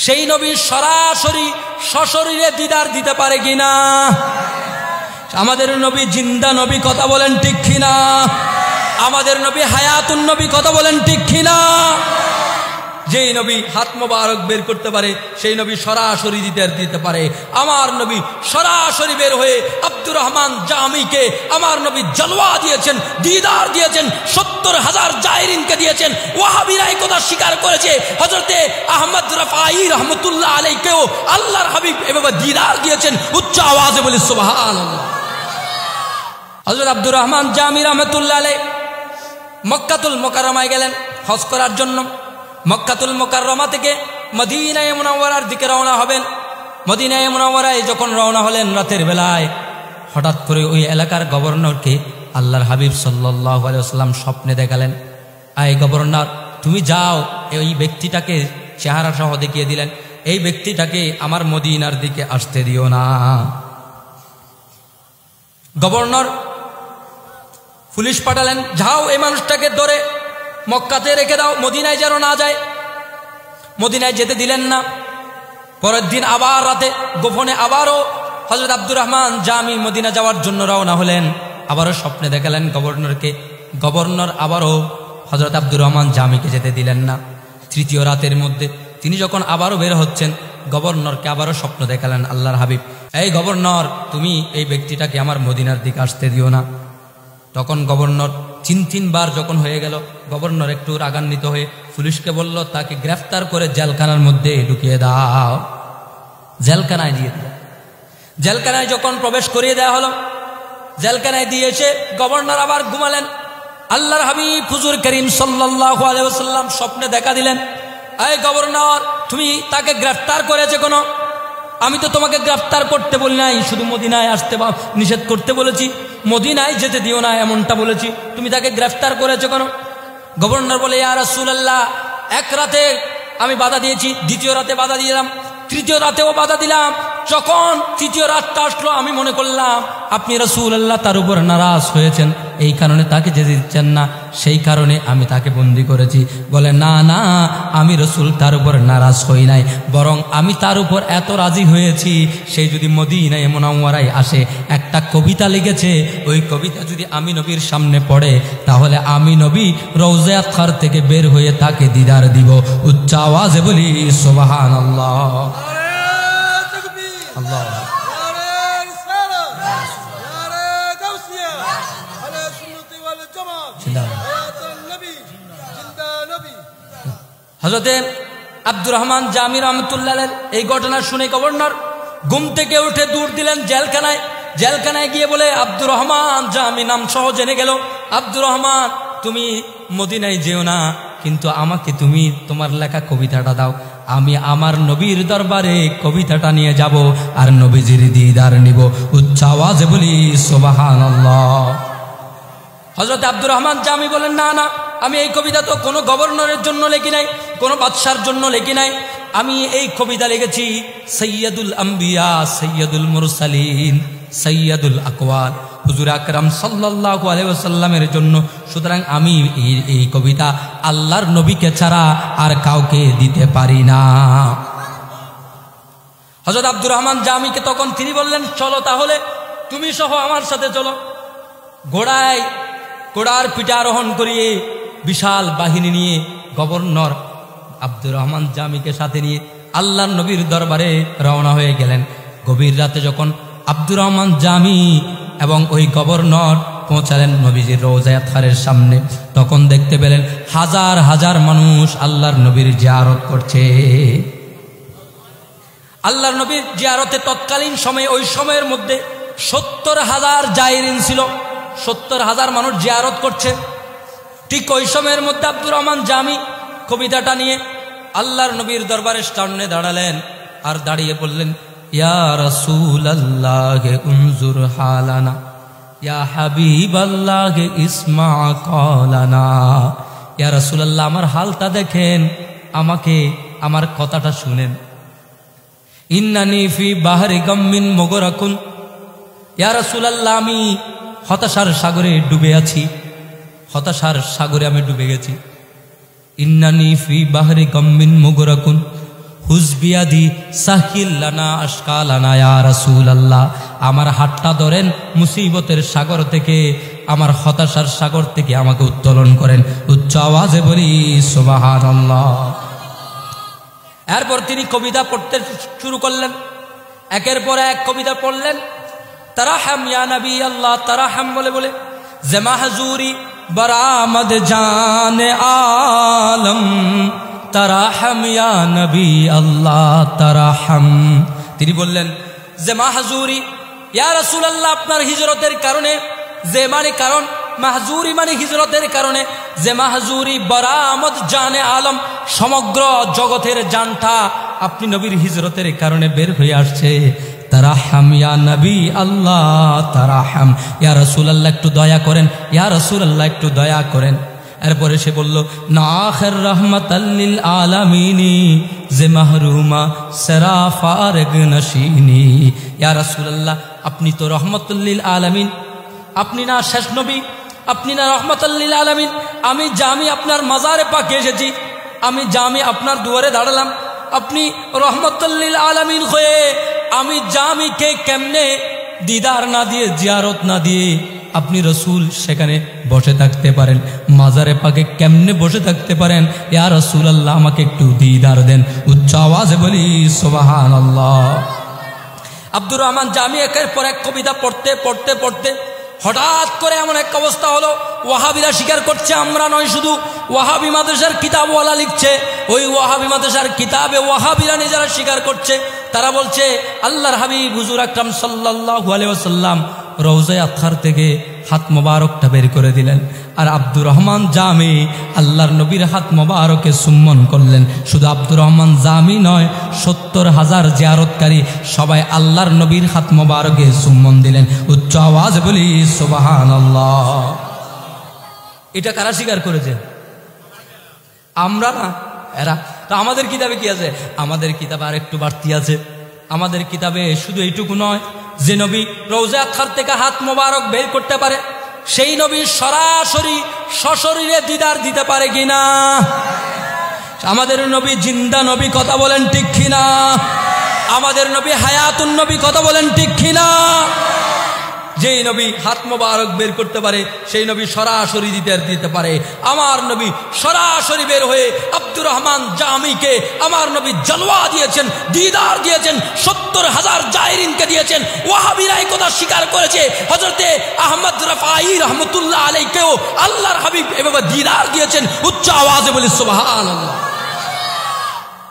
সেই নবী সরাসরি সশরীরে দিদার দিতে পারে কিনা? আমাদের নবী জিন্দা নবী, কথা বলেন ঠিক কিনা? আমাদের নবী হায়াতুন নবী, কথা বলেন ঠিক কিনা? যেই নবী হাত মোবারক বের করতে পারে সেই নবী সরাসরি দিদার দিতে পারে। আমার নবী সরাসরি বের হয়ে আব্দুর রহমান জামিকে আমার নবী জলওয়া দিয়েছেন, দিদার দিয়েছেন, ৭০,০০০ জায়রিনকে দিয়েছেন। ওয়াহাবীরা এই কথা স্বীকার করেছে হযরতে আহমদ রাফাঈ রহমতুল্লাহ আলাইহিকেও আল্লাহর হাবিব এভাবে দিদার দিয়েছেন। উচ্চ আওয়াজে বলি সুবহানাল্লাহ। হযরত আব্দুর রহমান জামি রহমতুল্লাহ আলাইহি মক্কাতুল মুকাররমায় গেলেন হজ করার জন্য। মক্কাতুল মুকাররমা থেকে মদিনায়ে মুনাওয়ারার দিকে রওনা হবেন। মদিনায়ে মুনাওয়ারায় যখন রওনা হলেন রাতের বেলায়, হঠাৎ করে ওই এলাকার গভর্নরকে আল্লাহর হাবিব সাল্লাল্লাহু আলাইহি ওয়াসাল্লাম স্বপ্নে দেখালেন, আয় গভর্নর, তুমি যাও, এই ব্যক্তিটাকে চেহারা সহ দেখিয়ে দিলেন, এই ব্যক্তিটাকে আমার মদিনার দিকে আসতে দিও না। গভর্নর পুলিশ পাঠালেন, যাও এই মানুষটাকে ধরে মক্কাতে রেখে দাও, মদিনায় যেন না যায়। মদিনায় যেতে দিলেন না। পরের দিন আবার রাতে গোপনে আবারও হযরত আব্দুর রহমান জামি মদিনা যাওয়ার জন্য রওনা হলেন। আবারও স্বপ্নে দেখালেন গভর্নরকে। গভর্নর আবারও হযরত আব্দুর রহমান জামিকে যেতে দিলেন না। তৃতীয় রাতের মধ্যে তিনি যখন আবারও বের হচ্ছেন, গভর্নরকে আবারও স্বপ্ন দেখালেন আল্লাহর হাবিব, এই গভর্নর, তুমি এই ব্যক্তিটাকে আমার মদিনার দিকে আসতে দিও না। তখন গভর্নর তিনবার যখন হয়ে গেল, গভর্নর একটু রাগান্বিত হয়ে পুলিশকে বলল, তাকে গ্রেফতার করে জেলখানার মধ্যে ঢুকিয়ে দাও, জেলখানায় দিয়ে দিল। জেলখানায় যখন প্রবেশ করিয়ে দেওয়া হলো, জেলখানায় দিয়ে এসে গভর্নর আবার ঘুমালেন। আল্লাহর হাবিব হুজুর করিম সাল্লাল্লাহু আলাইহি ওয়াসাল্লাম স্বপ্নে দেখা দিলেন, এই গভর্নর, তুমি তাকে গ্রেফতার করেছে কেন? আমি তো তোমাকে গ্রেফতার করতে বলি নাই, শুধু মদিনায় আসতে নিষেধ করতে বলেছি, মদিনায় যেতে দিও না এমনটা বলেছি, তুমি তাকে গ্রেফতার করেছো কেন? গভর্নর বলে, ইয়া রাসূলুল্লাহ, এক রাতে আমি বাধা দিয়েছি, দ্বিতীয় রাতে বাধা দিলাম, তৃতীয় রাতেও বাধা দিলাম। যখন তৃতীয় রাতটা আসলো, আমি মনে করলাম আপনি রাসূলুল্লাহ তার উপর নারাজ হয়েছেন, এই কারণে তাকে যেতে দিচ্ছেন না, সেই কারণে আমি তাকে বন্দী করেছি। বলে, না না, আমি রাসূল তার উপর নারাজ হই নাই, বরং আমি তার উপর এত রাজি হয়েছি, সেই যদি মদিনায়ে মুনাওয়ারায় আসে, একটা কবিতা লিখেছে, ওই কবিতা যদি আমি নবীর সামনে পড়ে, তাহলে আমি নবী রওজা আতহার থেকে বের হয়ে তাকে দিদার দিব। উচ্চ আওয়াজে বলি সুবহানাল্লাহ। আল্লাহ হযরতে আব্দুর রহমান জামি রহমতুল্লাহ এই ঘটনা শুনে গভর্নর ঘুম থেকে উঠে দৌড় দিলেন জেলখানায়। জেলখানায় গিয়ে বলে, আব্দুর রহমান জামি নাম সহ জেনে গেল, আব্দুর রহমান, তুমি মদিনায় যেও না, কিন্তু আমাকে তুমি তোমার লেখা কবিতাটা দাও, আমি আমার নবীর দরবারে কবিতাটা নিয়ে যাব আর নবীজির দিদার নিব। উচ্চ আওয়াজে বলি সুবহানাল্লাহ। হযরত আব্দুর রহমান জামি বলেন, না না, আমি এই কবিতা তো কোনো গভর্নরের জন্য লেখি নাই, কোনো বাদশার জন্য লেখি নাই, আমি এই কবিতা লিখেছি সৈয়দুল আম্বিয়া, সৈয়দুল মুরসালিন, সৈয়দুল আকওয়াল হুজুর আকরাম সাল্লাল্লাহু আলাইহি ওয়াসাল্লামের জন্য। সুতরাং আমি এই কবিতা আল্লাহর নবীকে ছাড়া আর কাউকে দিতে পারি না। হযরত আব্দুর রহমান জামিকে তখন তিনি বললেন, চলো তাহলে তুমি সহ আমার সাথে চলো। ঘোড়ার পিঠে আরোহণ করিয়ে বিশাল বাহিনী নিয়ে গভর্নর আব্দুর রহমান জামিকে সাথে নিয়ে আল্লাহর নবীর দরবারে রওনা হয়ে গেলেন। গভীর রাতে যখন আব্দুর রহমান জামি এবং ওই গভর্নর পৌঁছালেন নবীজির রওজা আতহারের সামনে, তখন দেখতে পেলেন হাজার হাজার মানুষ আল্লাহর নবীর জিয়ারত করছে। আল্লাহর নবীর জিয়ারতে তৎকালীন সময়ে, ওই সময়ের মধ্যে ৭০,০০০ জায়রিন ছিল, ৭০,০০০ মানুষ জিয়ারত করছে। ঠিক ওই সময়ের মধ্যে আব্দুর রহমান জামি কবিতাটা নিয়ে আল্লাহর নবীর দরবারের সামনে দাঁড়ালেন আর দাঁড়িয়ে বললেন, ইয়া রাসূলাল্লাহ উনজুর হালানা, ইয়া হাবিবাল্লাহ ইসমা কালানা। ইয়া রাসূলুল্লাহ, আমার হালটা দেখেন, আমাকে আমার কথাটা শুনেন। ইন্নানি ফি বাহরি গাম্মিন মুগরাকুন, ইয়া রাসূলুল্লাহ, আমি হতাশার সাগরে ডুবে আছি, হতাশার সাগরে আমি ডুবে গেছি। ইন্নানি ফি বাহরি গাম্মিন মুগরাকুন হুজবিয়াদি সাহিল লানা আশকালানা ইয়া রাসূলুল্লাহ, আমার হাতটা ধরেন, মুসিবতের সাগর থেকে, আমার হতাশার সাগর থেকে আমাকে উত্তোলন করেন। উচ্চ আওয়াজে বলি সুবহানাল্লাহ। এরপর তিনি কবিতা পড়তে শুরু করলেন, একের পর এক কবিতা পড়লেন। তারাহাম ইয়া নবী আল্লাহ, তারাহাম বলে বলে যে মাহজুরি বরামদ জানে আলম, তারাহাম ইয়া নবী আল্লাহ তারাহাম। তিনি বললেন যে মাহজুরি, ইয়া রাসূলুল্লাহ, আপনার হিজরতের কারণে, যে মানে কারণ, মাহজুরি মানে হিজরতের কারণে, যে মাহজুরি বরামদ জানে আলম, সমগ্র জগতের জানটা আপনি নবীর হিজরতের কারণে বের হয়ে আসছে। তারাহাম ইয়া নবী আল্লাহ তারাহাম, ইয়া রাসূলুল্লাহ একটু দয়া করেন, ইয়া রাসূলুল্লাহ একটু দয়া করেন। এরপরে সে বলল না আখির রহমাতাল লিল আলামিনী, যে মাহরুমা সেরা ফারেগ নশিনী। ইয়া রাসূলুল্লাহ, আপনি তো রহমাতুল লিল আলামিন, আপনি না শেষ নবী, আপনি না রহমাতুল লিল আলামিন। আমি আপনার মাজারে পাকে এসেছি, আমি আপনার দুয়ারে দাঁড়ালাম, আপনি রহমাতুল লিল আলামিন হয়ে আমি জামিকে কেমনে দিদার না দিয়ে, জিয়ারত না দিয়ে আপনি রসুল সেখানে বসে থাকতে পারেন? মাজারে পাকে কেমনে বসে থাকতে পারেন? ইয়া রাসূলুল্লাহ, আমাকে একটু দিদার দেন। উচ্চ আওয়াজে বলি সুবহানাল্লাহ। আব্দুর রহমান জামি একের পর এক কবিতা পড়তে পড়তে পড়তে হঠাৎ করে এমন এক অবস্থা হলো, ওয়াহাবিরা স্বীকার করছে আমরা নয়, শুধু ওয়াহাবি মাদ্রাসার কিতাবওয়ালা লিখছে, ওই ওয়াহাবি মাদ্রাসার কিতাবে ওয়াহাবিরা নিজেরা স্বীকার করছে। তারা বলছে আল্লাহর হাবিব হুজুর আকরাম সাল্লাল্লাহু আলাইহি ওয়াসাল্লাম রওজায়ে আতহার থেকে হাত মোবারকটা বের করে দিলেন, আর আব্দুর রহমান জামি আল্লাহর নবীর হাত মোবারকে চুম্বন করলেন। শুধু আব্দুর রহমান জামি নয়, ৭০,০০০ জিয়ারতকারী সবাই আল্লাহর নবীর হাত মোবারকে চুম্বন দিলেন। উচ্চ আওয়াজ বলি সুবহানাল্লাহ। এটা কারা স্বীকার করেছে? আমরা না, এরা। তো আমাদের কিতাবে কি আছে? আমাদের কিতাবে আর একটু বাড়তি আছে। আমাদের কিতাবে শুধু এইটুকু নয়, যে নবী রওজা আতহার থেকে হাত মোবারক বের করতে পারে, সেই নবী সরাসরি সশরীরে দিদার দিতে পারে কিনা? আমাদের নবী জিন্দা নবী, কথা বলেন ঠিক কিনা? আমাদের নবী হায়াতুন নবী, কথা বলেন ঠিক কিনা? যেই নবী হাত মোবারক বের করতে পারে, সেই নবী সরাসরি দিতে পারে। আমার নবী সরাসরি বের হয়ে আব্দুর রহমান জামিকে আমার নবী জলওয়া দিয়েছেন, দিদার দিয়েছেন, ৭০,০০০ জায়রিনকে দিয়েছেন। ওয়াহাবিরা এই কথা স্বীকার করেছে, হযরতে আহমদ রাফাঈ রহমাতুল্লাহ আলাইহিকেও আল্লাহর হাবিব এভাবে দিদার দিয়েছেন। উচ্চ আওয়াজে বলি সুবহানাল্লাহ।